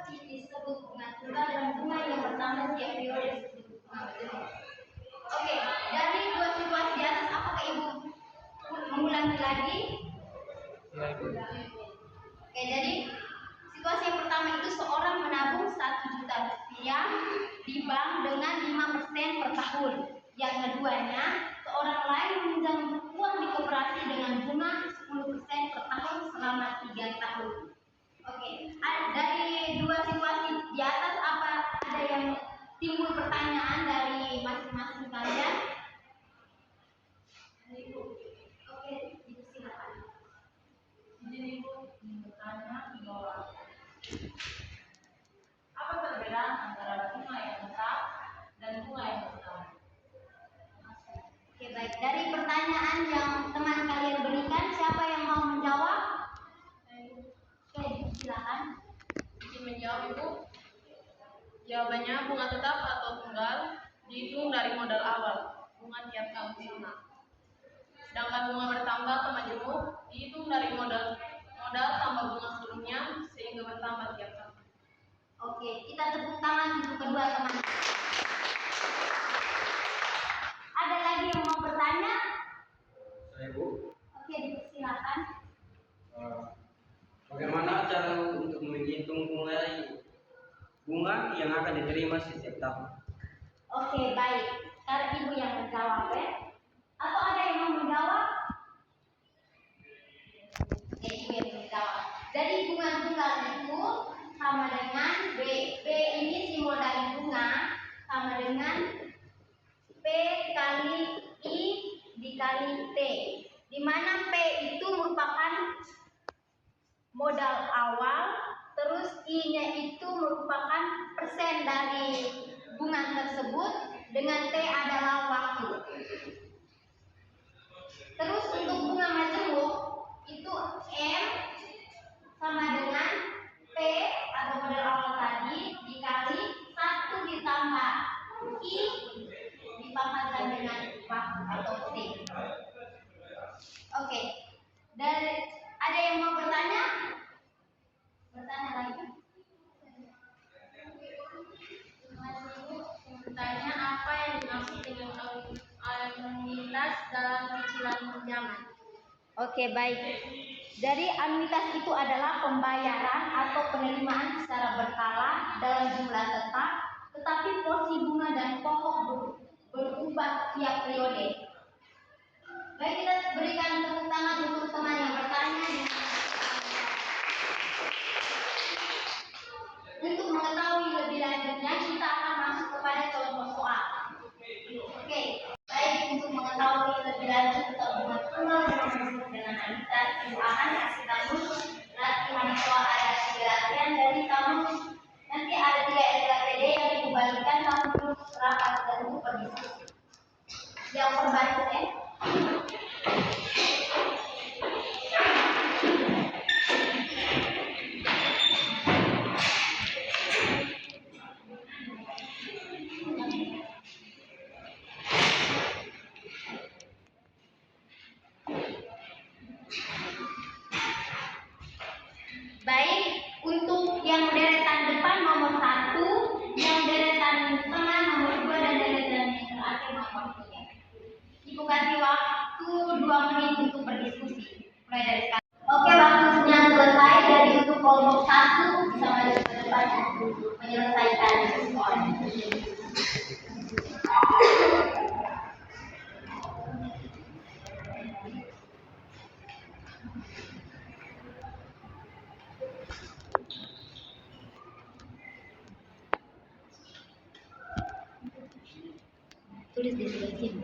disebut bunga tunggal dan bunga yang pertama setiap periode disebut bunga majemuk. Oke, dari dua situasi di atas apakah Ibu mengulangi lagi? Oke, jadi situasi yang pertama itu seorang menabung 1 juta rupiah di bank dengan 5% per tahun. Yang keduanya, seorang lain meminjam uang di koperasi dengan bunga 10% per tahun selama 3 tahun. Oke, dari dua situasi di atas apa ada yang timbul pertanyaan dari masing-masing kalian? Oke, Ibu silakan. Jadi Ibu bertanya bahwa apa perbedaan antara bunga yang tetap dan bunga yang bertambah? Oke, baik. Dari pertanyaan yang teman kalian berikan, siapa yang mau menjawab? Oke, silakan. Izin menjawab Ibu. Jawabannya bunga tetap atau tunggal dihitung dari modal awal bunga tiap tahun sama. Sedangkan bunga bertambah atau majemuk dihitung dari modal tambah bunga sebelumnya sehingga bertambah tiap tahun. Oke, kita tepuk tangan untuk kedua teman. Ada lagi yang mau bertanya? Saya Bu. Oke, silakan. Bagaimana cara untuk menghitung bunga yang akan diterima setiap tahun? Oke, baik. Sekarang Ibu yang menjawab ya. Atau ada yang mau menjawab? Oke, Ibu yang menjawab. Jadi bunga tunggal itu sama dengan B. B ini simbol dari bunga sama dengan P kali I dikali T. Di mana P itu merupakan modal awal, terus I-nya itu merupakan persen dari bunga tersebut, dengan T adalah waktu. Terus untuk bunga majemuk itu M sama dengan P atau modal awal tadi dikali 1 ditambah I dipangkatkan dengan waktu atau T. Oke. Dan ada yang mau bertanya? Bertanya lagi? Bertanya apa yang dimaksud dengan anuitas dalam cicilan pinjaman? Oke, baik. Dari anuitas itu adalah pembayaran atau penerimaan secara berkala dalam jumlah tetap, tetapi porsi bunga dan pokok berubah tiap periode. Baik, kita berikan tepuk tangan untuk teman yang bertanya. Untuk mengetahui lebih lanjutnya, kita akan masuk kepada contoh soal. Oke, baik, untuk mengetahui lebih lanjut tentang bunga tunggal dengan anuitas, Ibu akan kasih kamu latihan soal, ada 3 latihan dari kamu. Nanti ada 3 LKPD yang dikembalikan, kamu duduk rapat dan untuk berdiskusi. Yang berbaris ya. Baik, untuk yang deretan depan nomor 1, yang deretan tengah nomor 2, dan deretan yang terakhir nomor 3. Ibu kasih waktu 2 menit untuk berdiskusi. Mulai dari sekarang. Oke, waktunya selesai. Jadi untuk kelompok 1 bisa maju ke depan untuk menyelesaikan soal. Tulis di sebelah sini.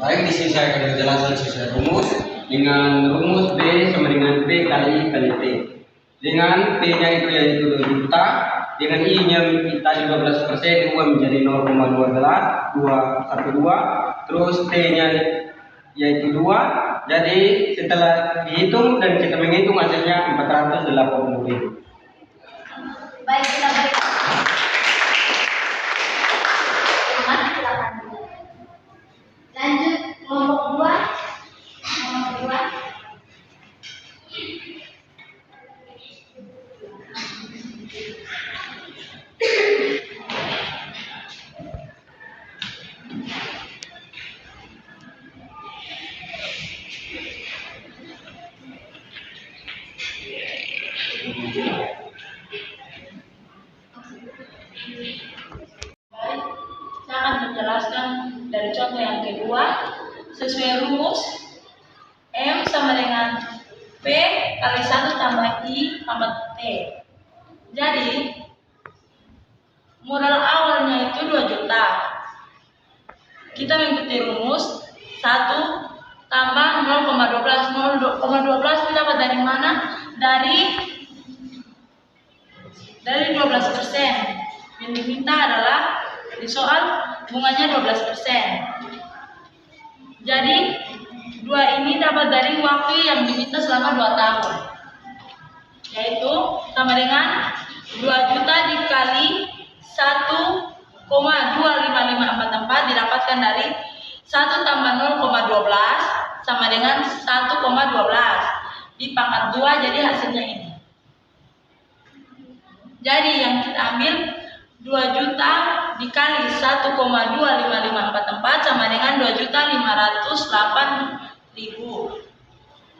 Baik, di sini saya akan menjelaskan sesuai rumus dengan rumus B sama dengan B kali T. Dengan P-nya itu yaitu 2 juta, dengan I-nya tadi 12%, U menjadi 0,212, terus T-nya yaitu 2. Jadi setelah dihitung dan kita menghitung hasilnya 480.000. Baik, kita berikan. Silakan. menjelaskan dari contoh yang kedua. Sesuai rumus, M sama dengan P kali 1 tambah I tambah T. Jadi, modal awalnya itu 2 juta. Kita mengikuti rumus 1 tambah 0,12. 0,12 itu dapat dari mana? Dari 12%. Yang diminta adalah di soal bunganya 12%. Jadi 2 ini dapat dari waktu yang diminta selama 2 tahun. Yaitu sama dengan 2 juta dikali 1,25544 didapatkan dari 1 tambah 0,12 sama dengan 1,12 dipangkat 2, jadi hasilnya ini. Jadi yang kita ambil 2 juta dikali 1,25544 sama dengan 2.508.000.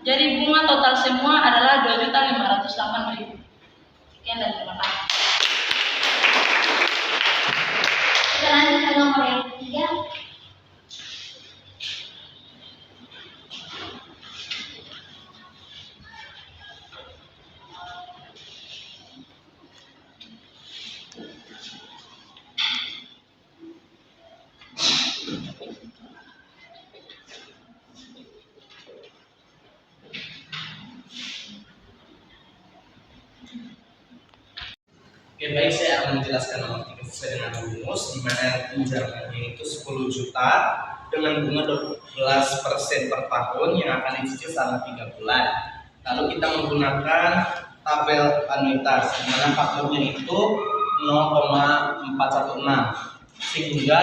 Jadi bunga total semua adalah 2.508.000. Sekian dan terima kasih. Kita lanjut ke nomor yang ketiga. Oke, baik, saya akan menjelaskan nomor 3 sesuai dengan rumus, di mana pinjamannya itu 10 juta dengan bunga 12% per tahun yang akan dicicil selama 3 bulan. Lalu kita menggunakan tabel anuitas, di mana faktornya itu 0,416, sehingga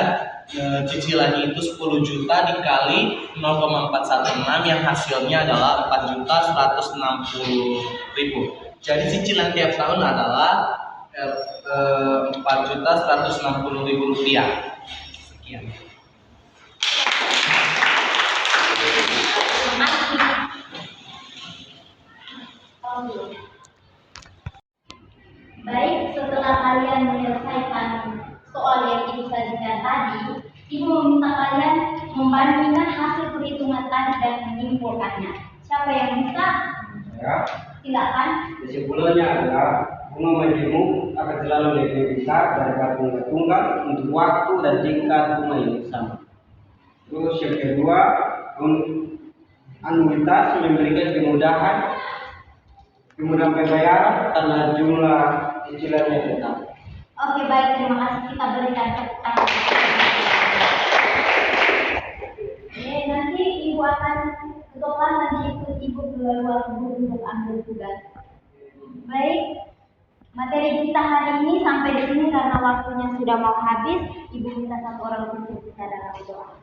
cicilannya itu 10 juta dikali 0,416 yang hasilnya adalah 4.160.000. Jadi cicilan tiap tahun adalah 4.160.000 rupiah. Sekian. Baik, setelah kalian menyelesaikan soal yang ibu sajikan tadi, ibu meminta kalian membandingkan hasil perhitungan tadi dan menyimpulkannya. Siapa yang bisa? Ya. Silakan. Kesimpulannya adalah bunga majemuk akan selalu lebih besar daripada bunga tunggal untuk waktu dan tingkat bunga yang sama. Terus yang kedua, anuitas memberikan kemudahan pembayaran karena jumlah cicilannya tetap. Oke, baik, terima kasih. Kita berikan tepuk tangan. Nanti ibu akan ketuk nanti ikut ibu keluar untuk ambil tugas. Baik, materi kita hari ini sampai di sini karena waktunya sudah mau habis. Ibu minta 1 orang untuk kita dalam doa.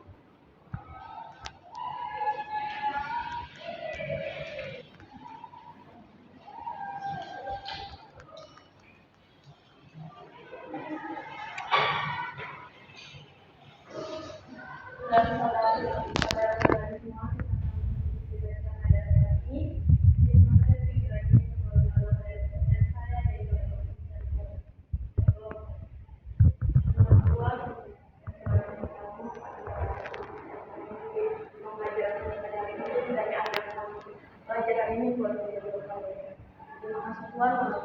Pelajaran ini buat terima kasih Tuhan untuk